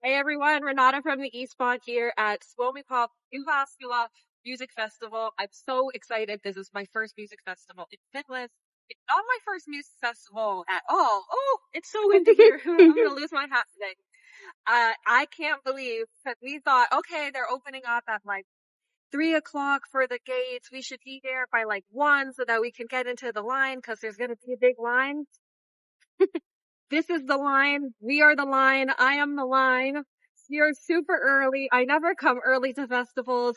Hey everyone, Renata from the East Pod here at Suomipop Jyväskylä Music Festival. I'm so excited. This is my first music festival in Finland. It's not my first music festival at all. Oh, it's so windy here. I'm gonna lose my hat today. I can't believe that we thought, okay, they're opening up at like 3 o'clock for the gates. We should be there by like 1 so that we can get into the line because there's gonna be a big line. This is the line. We are the line. I am the line. You're super early. I never come early to festivals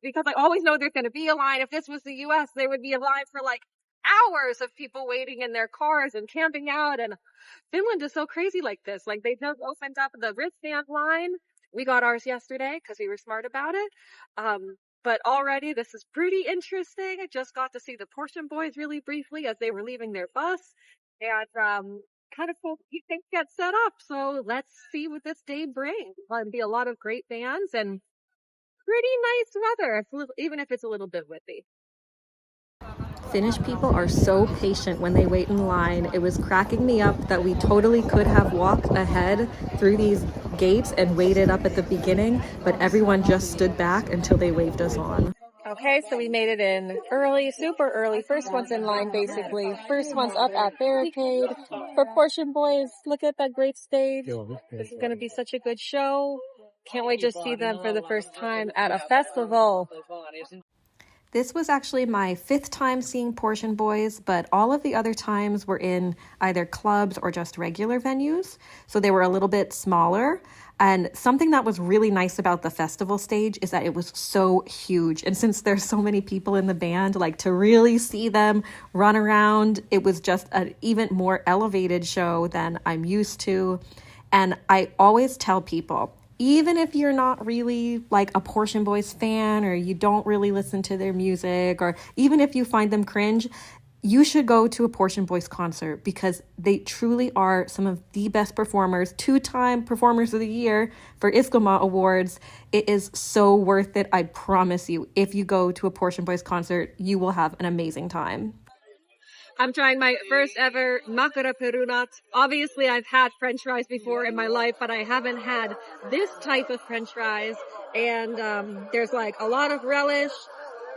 because I always know there's going to be a line. If this was the US, there would be a line for like hours of people waiting in their cars and camping out. And Finland is so crazy like this. Like they just opened up the wristband line. We got ours yesterday because we were smart about it. But already this is pretty interesting. I just got to see the Portion Boys really briefly as they were leaving their bus. And kind of cool things get set up. So let's see what this day brings. There'll be a lot of great bands and pretty nice weather, even if it's a little bit windy. Finnish people are so patient when they wait in line. It was cracking me up that we totally could have walked ahead through these gates and waited up at the beginning, but everyone just stood back until they waved us on. Okay, so we made it in early, super early. First one's in line, basically. First one's up at Barricade. For Portion Boys, look at that great stage. This is going to be such a good show. Can't wait to see them for the first time at a festival. This was actually my 5th time seeing Portion Boys, but all of the other times were in either clubs or just regular venues. So they were a little bit smaller. And something that was really nice about the festival stage is that it was so huge. And since there's so many people in the band, like to really see them run around, it was just an even more elevated show than I'm used to. And I always tell people, even if you're not really like a Portion Boys fan or you don't really listen to their music, or even if you find them cringe, you should go to a Portion Boys concert because they truly are some of the best performers, 2-time Performers of the Year for Iskoma Awards. It is so worth it. I promise you, if you go to a Portion Boys concert, you will have an amazing time. I'm trying my first ever makaraperunat. Obviously, I've had French fries before in my life, but I haven't had this type of French fries. And there's like a lot of relish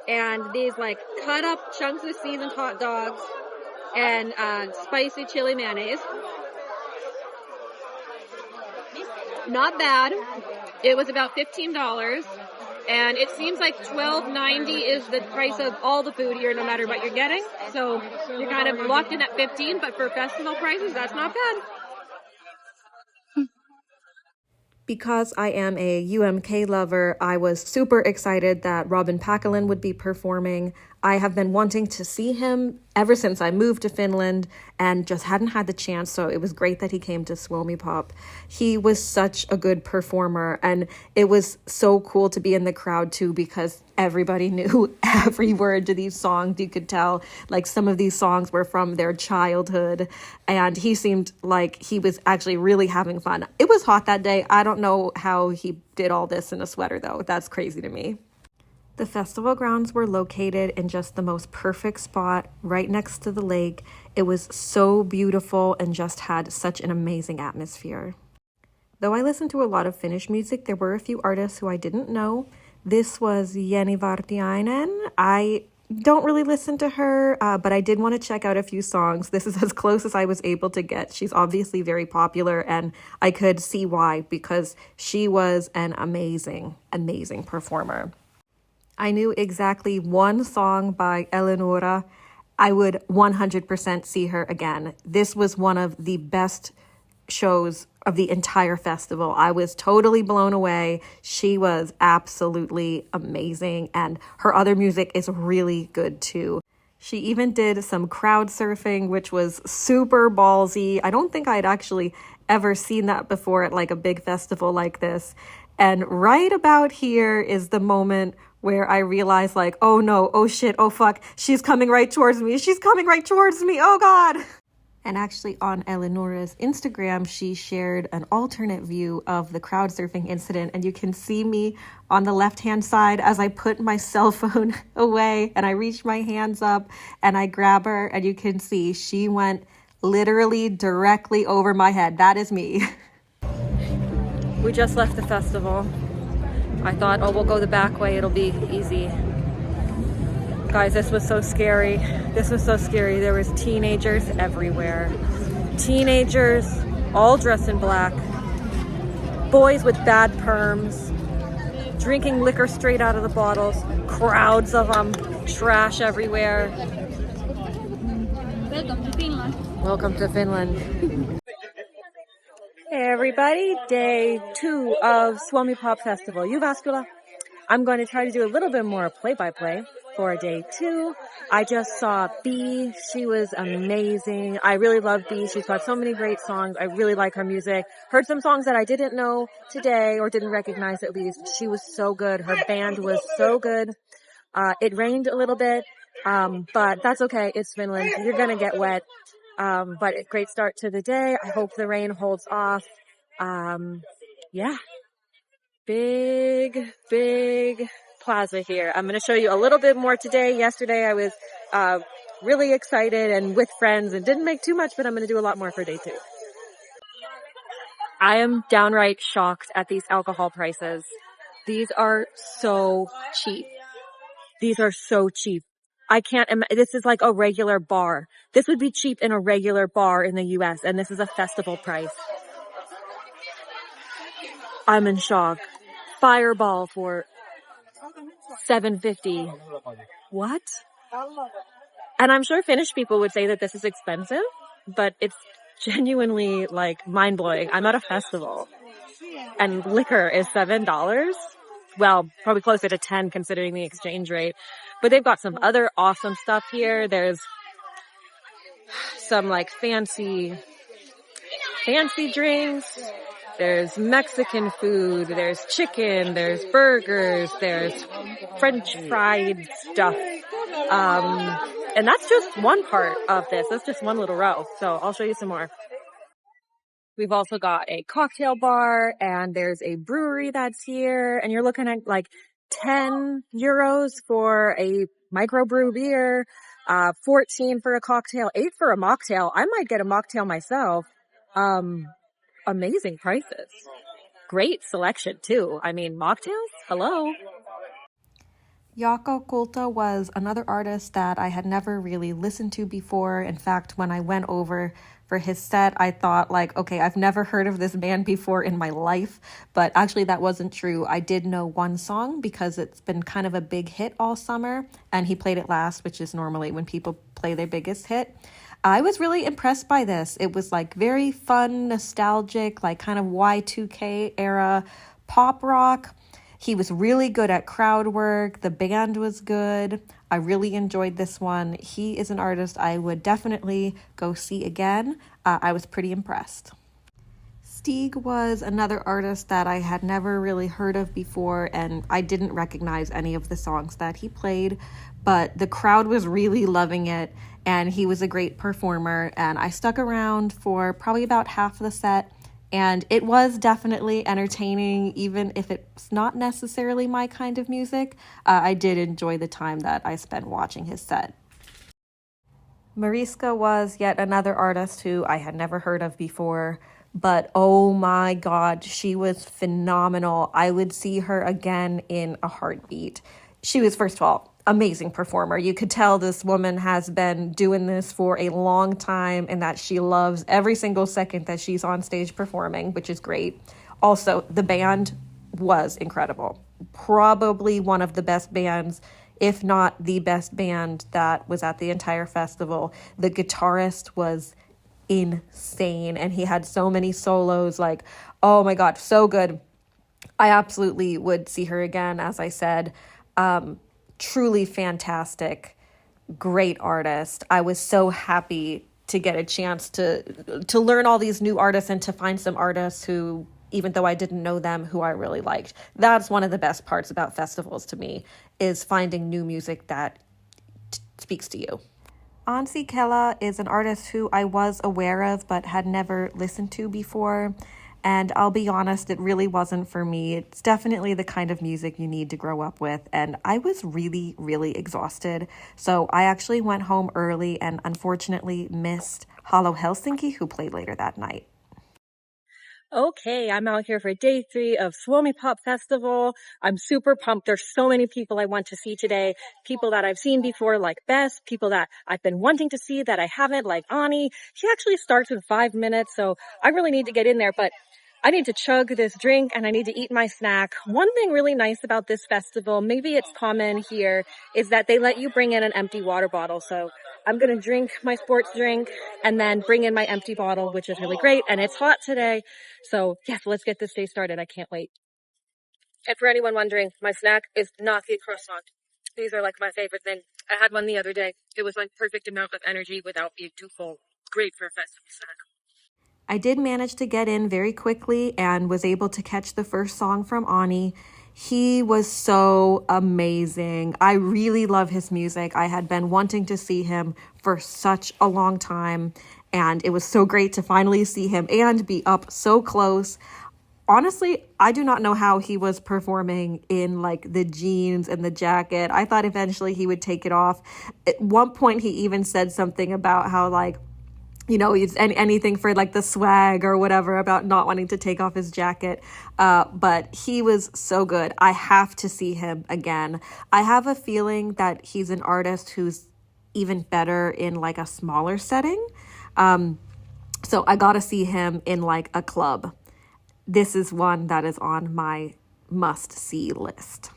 and these like cut up chunks of seasoned hot dogs and spicy chili mayonnaise. Not bad. It was about $15. And it seems like $12.90 is the price of all the food here, no matter what you're getting. So you're kind of locked in at $15, but for festival prices, that's not bad. Because I am a UMK lover, I was super excited that Robin Packalen would be performing. I have been wanting to see him ever since I moved to Finland and just hadn't had the chance, so it was great that he came to Suomipop. He was such a good performer, and it was so cool to be in the crowd too because everybody knew every word to these songs. You could tell like some of these songs were from their childhood, and he seemed like he was actually really having fun. It was hot that day. I don't know how he did all this in a sweater though. That's crazy to me. The festival grounds were located in just the most perfect spot right next to the lake. It was so beautiful and just had such an amazing atmosphere. Though I listened to a lot of Finnish music, there were a few artists who I didn't know. This was Jenni Vartiainen. I don't really listen to her, but I did want to check out a few songs. This is as close as I was able to get. She's obviously very popular, and I could see why, because she was an amazing, amazing performer. I knew exactly one song by Ellinoora. I would 100% see her again. This was one of the best shows of the entire festival. I was totally blown away. She was absolutely amazing, and her other music is really good too. She even did some crowd surfing, which was super ballsy. I don't think I'd actually ever seen that before at like a big festival like this. And right about here is the moment where I realized like, oh no, oh shit, oh fuck, she's coming right towards me. She's coming right towards me. Oh God. And actually on Ellinoora's Instagram, she shared an alternate view of the crowd surfing incident. And you can see me on the left-hand side as I put my cell phone away and I reach my hands up and I grab her, and you can see she went literally directly over my head. That is me. We just left the festival. I thought, oh, we'll go the back way, it'll be easy. Guys, this was so scary. This was so scary. There was teenagers everywhere. Teenagers, all dressed in black. Boys with bad perms, drinking liquor straight out of the bottles. Crowds of them, trash everywhere. Welcome to Finland. Welcome to Finland. Hey everybody, day 2 of Suomipop Festival, Jyväskylä. I'm going to try to do a little bit more play-by-play for day 2. I just saw B. She was amazing. I really love B. She's got so many great songs. I really like her music. Heard some songs that I didn't know today or didn't recognize at least. She was so good. Her band was so good. It rained a little bit, but that's okay. It's Finland. You're going to get wet. But a great start to the day. I hope the rain holds off. Yeah. Big plaza here. I'm going to show you a little bit more today. Yesterday I was really excited and with friends and didn't make too much, but I'm going to do a lot more for day 2. I am downright shocked at these alcohol prices. These are so cheap. These are so cheap. I can't imagine. This is like a regular bar. This would be cheap in a regular bar in the US, and this is a festival price. I'm in shock. Fireball for $7.50. What? And I'm sure Finnish people would say that this is expensive, but it's genuinely like mind-blowing. I'm at a festival and liquor is $7. Well, probably closer to 10 considering the exchange rate. But they've got some other awesome stuff here. There's some like fancy drinks. There's Mexican food, there's chicken, there's burgers, there's French fried stuff. And that's just one part of this. That's just one little row. So I'll show you some more. We've also got a cocktail bar and there's a brewery that's here. And you're looking at like 10 euros for a microbrew beer, 14 for a cocktail, 8 for a mocktail. I might get a mocktail myself. Amazing prices. Great selection too. I mean, mocktails? Hello. Jaakko Kulta was another artist that I had never really listened to before. In fact, when I went over for his set, I thought like, okay, I've never heard of this band before in my life. But actually that wasn't true. I did know one song because it's been kind of a big hit all summer. And he played it last, which is normally when people play their biggest hit. I was really impressed by this. It was like very fun, nostalgic, like kind of Y2K era pop rock. He was really good at crowd work. The band was good. I really enjoyed this one. He is an artist I would definitely go see again. I was pretty impressed. Stig was another artist that I had never really heard of before, and I didn't recognize any of the songs that he played, but the crowd was really loving it, and he was a great performer, and I stuck around for probably about half the set, and it was definitely entertaining, even if it's not necessarily my kind of music. I did enjoy the time that I spent watching his set. Mariska was yet another artist who I had never heard of before, but oh my God, she was phenomenal. I would see her again in a heartbeat. She was, first of all, amazing performer. You could tell this woman has been doing this for a long time and that she loves every single second that she's on stage performing, which is great. Also, the band was incredible. Probably one of the best bands, if not the best band that was at the entire festival. The guitarist was insane and he had so many solos, like, oh my God, so good. I absolutely would see her again, as I said. Truly fantastic, great artist. I was so happy to get a chance to learn all these new artists and to find some artists who, even though I didn't know them, who I really liked. That's one of the best parts about festivals to me, is finding new music that speaks to you. Anssi Kela is an artist who I was aware of but had never listened to before. And I'll be honest, it really wasn't for me. It's definitely the kind of music you need to grow up with. And I was really, really exhausted. So I actually went home early and unfortunately missed Hello Helsinki, who played later that night. Okay, I'm out here for day 3 of Suomipop Festival. I'm super pumped. There's so many people I want to see today. People that I've seen before, like Bess. People that I've been wanting to see that I haven't, like Ani. She actually starts in 5 minutes, so I really need to get in there. But I need to chug this drink and I need to eat my snack. One thing really nice about this festival, maybe it's common here, is that they let you bring in an empty water bottle. So I'm going to drink my sports drink and then bring in my empty bottle, which is really great. And it's hot today. So yes, let's get this day started. I can't wait. And for anyone wondering, my snack is not the croissant. These are like my favorite thing. I had one the other day. It was like perfect amount of energy without being too full. Great for a festival snack. I did manage to get in very quickly and was able to catch the first song from Ani. He was so amazing. I really love his music. I had been wanting to see him for such a long time, and it was so great to finally see him and be up so close. Honestly, I do not know how he was performing in like the jeans and the jacket. I thought eventually he would take it off. At one point, he even said something about how like, you know, it's anything for like the swag or whatever about not wanting to take off his jacket. But he was so good. I have to see him again. I have a feeling that he's an artist who's even better in like a smaller setting. So I got to see him in like a club. This is one that is on my must-see list.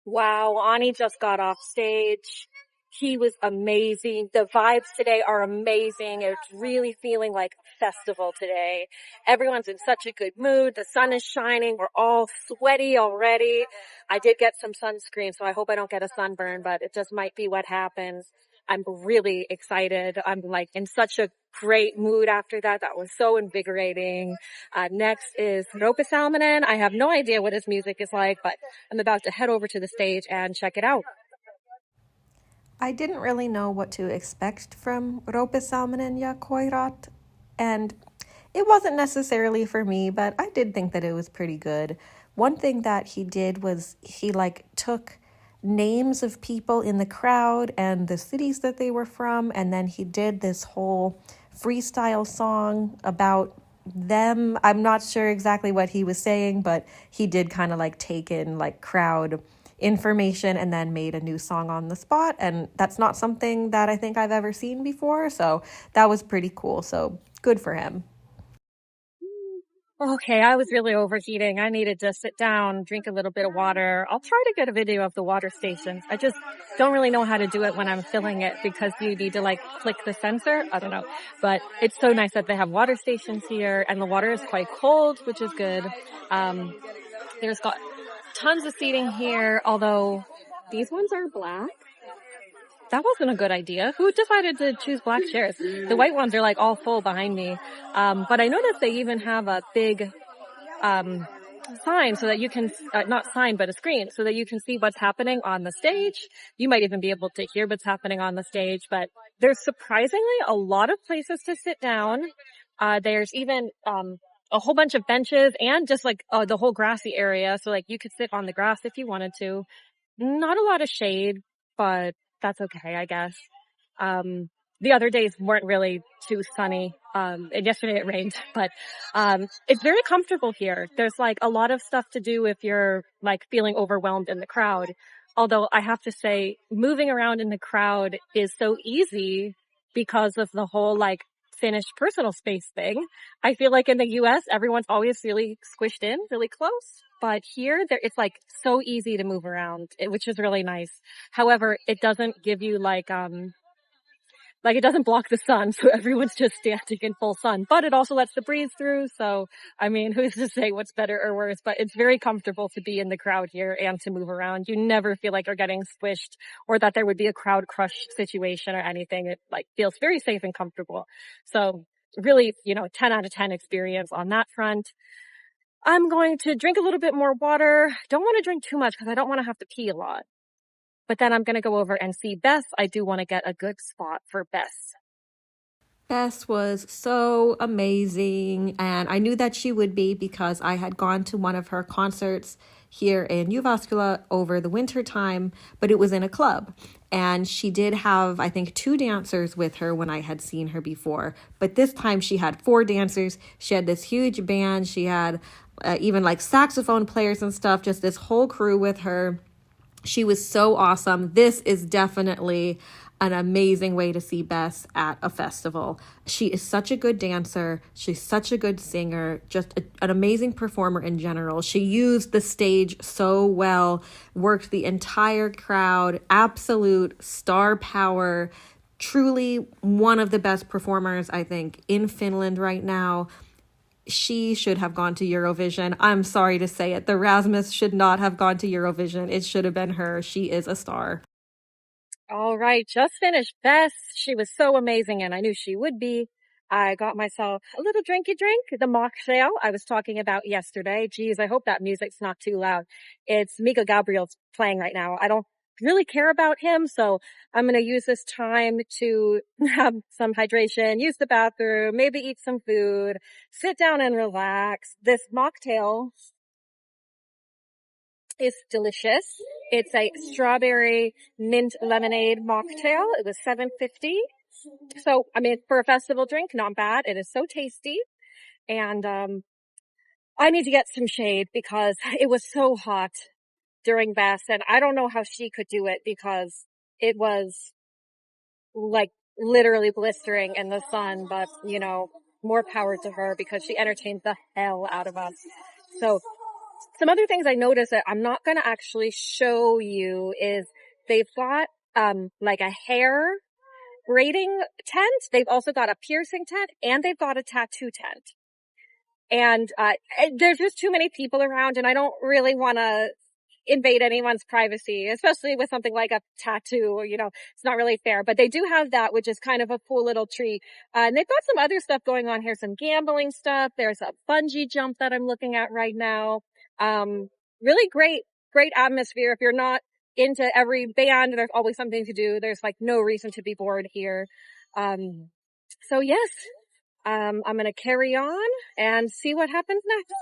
Wow, Ani just got off stage. He was amazing. The vibes today are amazing. It's really feeling like a festival today. Everyone's in such a good mood. The sun is shining. We're all sweaty already. I did get some sunscreen, so I hope I don't get a sunburn, but it just might be what happens. I'm really excited. I'm like in such a great mood after that. That was so invigorating. Next is Roope Salminen. I have no idea what his music is like, but I'm about to head over to the stage and check it out. I didn't really know what to expect from Roope Salminen ja Koirat, and it wasn't necessarily for me, but I did think that it was pretty good. One thing that he did was he like took names of people in the crowd and the cities that they were from, and then he did this whole freestyle song about them. I'm not sure exactly what he was saying, but he did kind of like take in like crowd information and then made a new song on the spot, and that's not something that I think I've ever seen before, so that was pretty cool. So good for him. Okay, I was really overheating. I needed to sit down, drink a little bit of water. I'll try to get a video of the water stations. I just don't really know how to do it when I'm filling it because you need to like click the sensor. I don't know. But it's so nice that they have water stations here and the water is quite cold, which is good. There's got tons of seating here, although these ones are black. That wasn't a good idea. Who decided to choose black chairs? The white ones are like all full behind me. But I noticed they even have a big sign so that you can, not sign, but a screen so that you can see what's happening on the stage. You might even be able to hear what's happening on the stage, but there's surprisingly a lot of places to sit down. There's even, a whole bunch of benches and just like, the whole grassy area. So like you could sit on the grass if you wanted to. Not a lot of shade, but that's okay, I guess. The other days weren't really too sunny. And yesterday it rained, but, it's very comfortable here. There's like a lot of stuff to do if you're like feeling overwhelmed in the crowd. Although I have to say moving around in the crowd is so easy because of the whole like Finnish personal space thing. I feel like in the US, everyone's always really squished in, really close. But here, it's like so easy to move around, which is really nice. However, it doesn't give you like it doesn't block the sun, so everyone's just standing in full sun. But it also lets the breeze through, so I mean, who's to say what's better or worse? But it's very comfortable to be in the crowd here and to move around. You never feel like you're getting squished or that there would be a crowd crush situation or anything. It like feels very safe and comfortable. So really, 10 out of 10 experience on that front. I'm going to drink a little bit more water. Don't want to drink too much because I don't want to have to pee a lot. But then I'm going to go over and see Bess. I do want to get a good spot for Bess. Bess was so amazing, and I knew that she would be because I had gone to one of her concerts here in Jyväskylä over the winter time, but it was in a club. And she did have, I think, 2 dancers with her when I had seen her before. But this time she had 4 dancers. She had this huge band. She had even like saxophone players and stuff, just this whole crew with her. She was so awesome. This is definitely an amazing way to see Bess at a festival. She is such a good dancer. She's such a good singer, just an amazing performer in general. She used the stage so well, worked the entire crowd, absolute star power, truly one of the best performers, I think, in Finland right now. She should have gone to Eurovision. I'm sorry to say it. The Rasmus should not have gone to Eurovision. It should have been her. She is a star. All right, just finished Bess. She was so amazing, and I knew she would be. I got myself a little drinky drink, the mocktail I was talking about yesterday. Geez, I hope that music's not too loud. It's Mikael Gabriel's playing right now. I don't really care about him, so I'm going to use this time to have some hydration, use the bathroom, maybe eat some food, sit down and relax. This mocktail is delicious. It's a strawberry mint lemonade mocktail. It was $7.50. So, I mean, for a festival drink, not bad. It is so tasty. And I need to get some shade because it was so hot during Bess. And I don't know how she could do it because it was like literally blistering in the sun. But, you know, more power to her because she entertained the hell out of us. So some other things I noticed that I'm not going to actually show you is they've got like a hair braiding tent. They've also got a piercing tent and they've got a tattoo tent. And there's just too many people around and I don't really want to invade anyone's privacy, especially with something like a tattoo. You know, it's not really fair, but they do have that, which is kind of a cool little treat. And they've got some other stuff going on here, some gambling stuff. There's a bungee jump that I'm looking at right now. Really great atmosphere. If you're not into every band, there's always something to do. There's like no reason to be bored here. So yes, I'm going to carry on and see what happens next.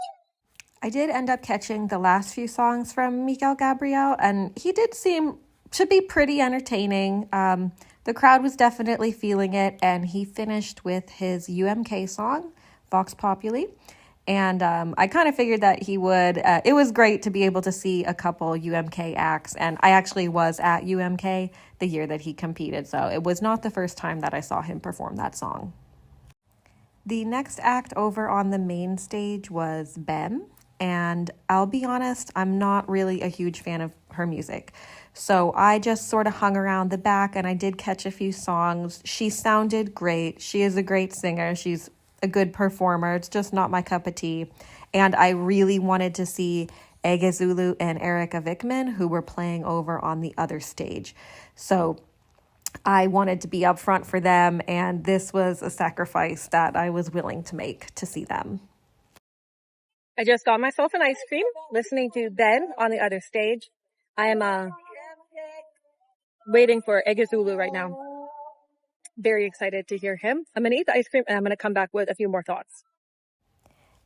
I did end up catching the last few songs from Mikael Gabriel, and he did seem to be pretty entertaining. The crowd was definitely feeling it, and he finished with his UMK song, Vox Populi. And I kind of figured that he would. It was great to be able to see a couple UMK acts. And I actually was at UMK the year that he competed. So it was not the first time that I saw him perform that song. The next act over on the main stage was Behm. And I'll be honest, I'm not really a huge fan of her music. So I just sort of hung around the back and I did catch a few songs. She sounded great. She is a great singer. She's a good performer. It's just not my cup of tea. And I really wanted to see Ege Zulu and Erika Vikman, who were playing over on the other stage. So I wanted to be up front for them, and this was a sacrifice that I was willing to make to see them. I just got myself an ice cream, listening to Ben on the other stage. I am waiting for Ege Zulu right now. Very excited to hear him. I'm going to eat the ice cream and I'm going to come back with a few more thoughts.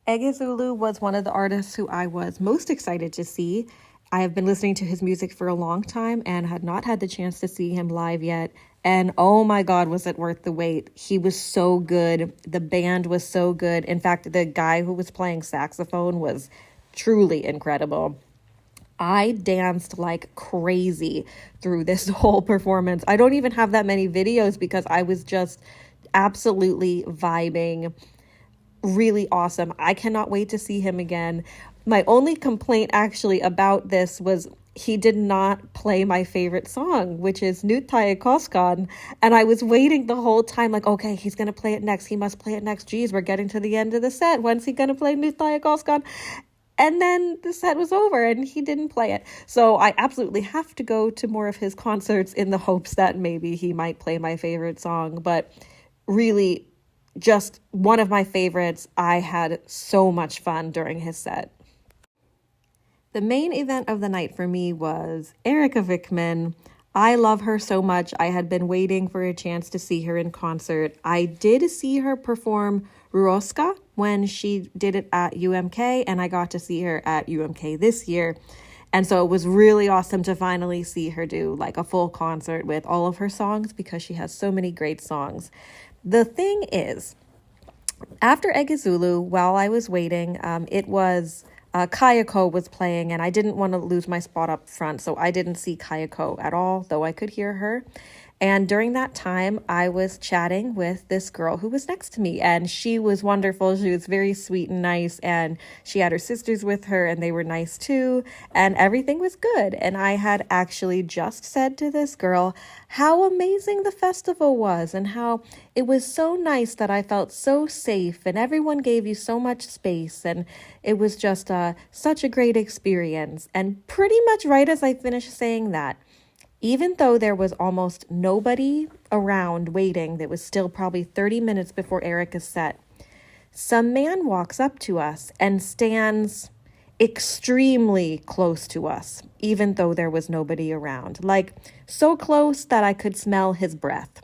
Ege Zulu was one of the artists who I was most excited to see. I have been listening to his music for a long time and had not had the chance to see him live yet. And oh my God, was it worth the wait. He was so good. The band was so good. In fact, the guy who was playing saxophone was truly incredible. I danced like crazy through this whole performance. I don't even have that many videos because I was just absolutely vibing. Really awesome. I cannot wait to see him again. My only complaint actually about this was he did not play my favorite song, which is Nyt tai koskaan. And I was waiting the whole time like, okay, he's going to play it next. He must play it next. Geez, we're getting to the end of the set. When's he going to play Nyt tai koskaan? And then the set was over and he didn't play it. So I absolutely have to go to more of his concerts in the hopes that maybe he might play my favorite song. But really, just one of my favorites. I had so much fun during his set. The main event of the night for me was Erika Vikman. I love her so much. I had been waiting for a chance to see her in concert. I did see her perform Ruoska when she did it at UMK, and I got to see her at UMK this year. And so it was really awesome to finally see her do like a full concert with all of her songs because she has so many great songs. The thing is, after Ege Zulu, while I was waiting, it was Kayako was playing, and I didn't want to lose my spot up front, so I didn't see Kayako at all, though I could hear her. And during that time, I was chatting with this girl who was next to me, and she was wonderful. She was very sweet and nice, and she had her sisters with her, and they were nice too, and everything was good. And I had actually just said to this girl how amazing the festival was and how it was so nice that I felt so safe, and everyone gave you so much space, and it was just such a great experience. And pretty much right as I finished saying that, even though there was almost nobody around waiting, there was still probably 30 minutes before Erika's set, some man walks up to us and stands extremely close to us, even though there was nobody around. Like, so close that I could smell his breath.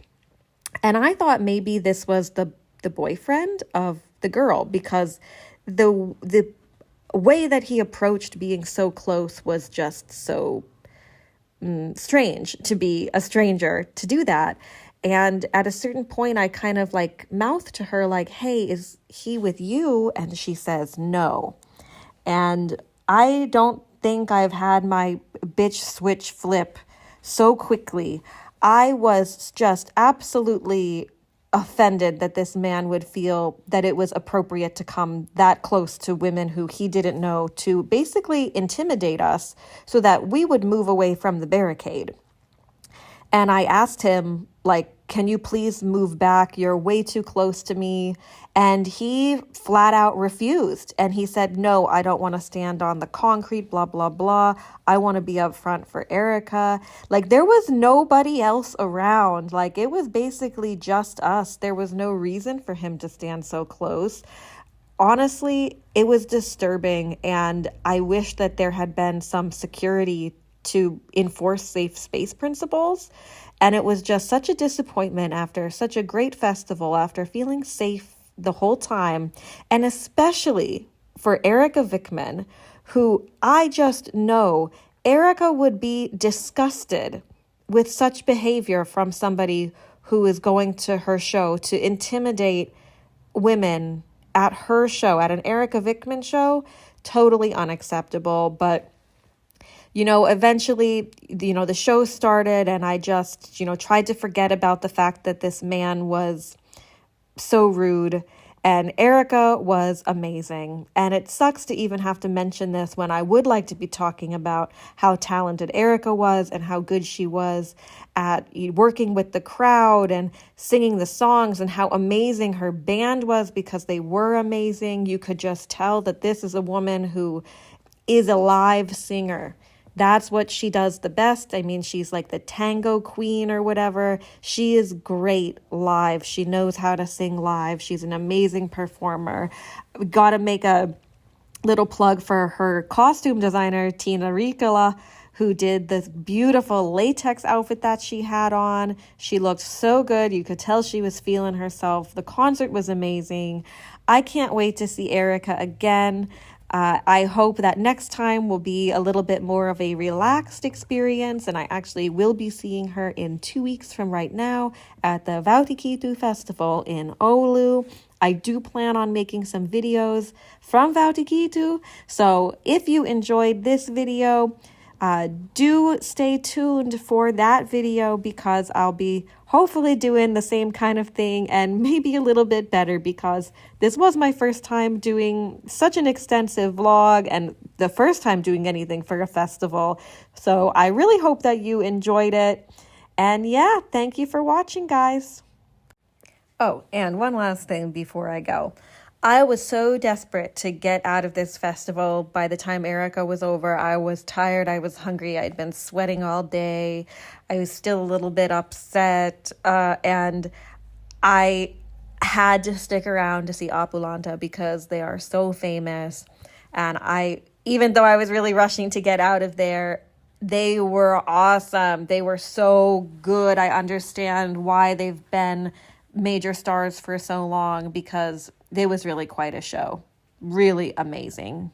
And I thought maybe this was the boyfriend of the girl, because the way that he approached being so close was just so strange, to be a stranger to do that. And at a certain point, I kind of like mouthed to her like, hey, is he with you? And she says no. And I don't think I've had my bitch switch flip so quickly. I was just absolutely offended that this man would feel that it was appropriate to come that close to women who he didn't know, to basically intimidate us so that we would move away from the barricade. And I asked him, like, can you please move back? You're way too close to me. And he flat out refused. And he said, no, I don't want to stand on the concrete, blah, blah, blah. I want to be up front for Erika. Like, there was nobody else around. Like, it was basically just us. There was no reason for him to stand so close. Honestly, it was disturbing. And I wish that there had been some security to enforce safe space principles. And it was just such a disappointment after such a great festival, after feeling safe the whole time, and especially for Erika Vikman, who I just know Erika would be disgusted with such behavior from somebody who is going to her show to intimidate women at her show, at an Erika Vikman show. Totally unacceptable. But eventually, the show started, and I just, tried to forget about the fact that this man was so rude, and Erika was amazing. And it sucks to even have to mention this when I would like to be talking about how talented Erika was and how good she was at working with the crowd and singing the songs, and how amazing her band was, because they were amazing. You could just tell that this is a woman who is a live singer. That's what she does the best. I mean, she's like the tango queen or whatever. She is great live. She knows how to sing live. She's an amazing performer. We got to make a little plug for her costume designer, Tina Rikala, who did this beautiful latex outfit that she had on. She looked so good. You could tell she was feeling herself. The concert was amazing. I can't wait to see Erika again. I hope that next time will be a little bit more of a relaxed experience, and I actually will be seeing her in 2 weeks from right now at the Vautikitu Festival in Oulu. I do plan on making some videos from Vautikitu, so if you enjoyed this video, do stay tuned for that video, because I'll be hopefully doing the same kind of thing and maybe a little bit better, because this was my first time doing such an extensive vlog and the first time doing anything for a festival. So I really hope that you enjoyed it. And yeah, thank you for watching, guys. Oh, and one last thing before I go. I was so desperate to get out of this festival. By the time Erika was over, I was tired, I was hungry, I'd been sweating all day, I was still a little bit upset, and I had to stick around to see Apulanta because they are so famous. And even though I was really rushing to get out of there, they were awesome. They were so good. I understand why they've been major stars for so long, because it was really quite a show. Really amazing.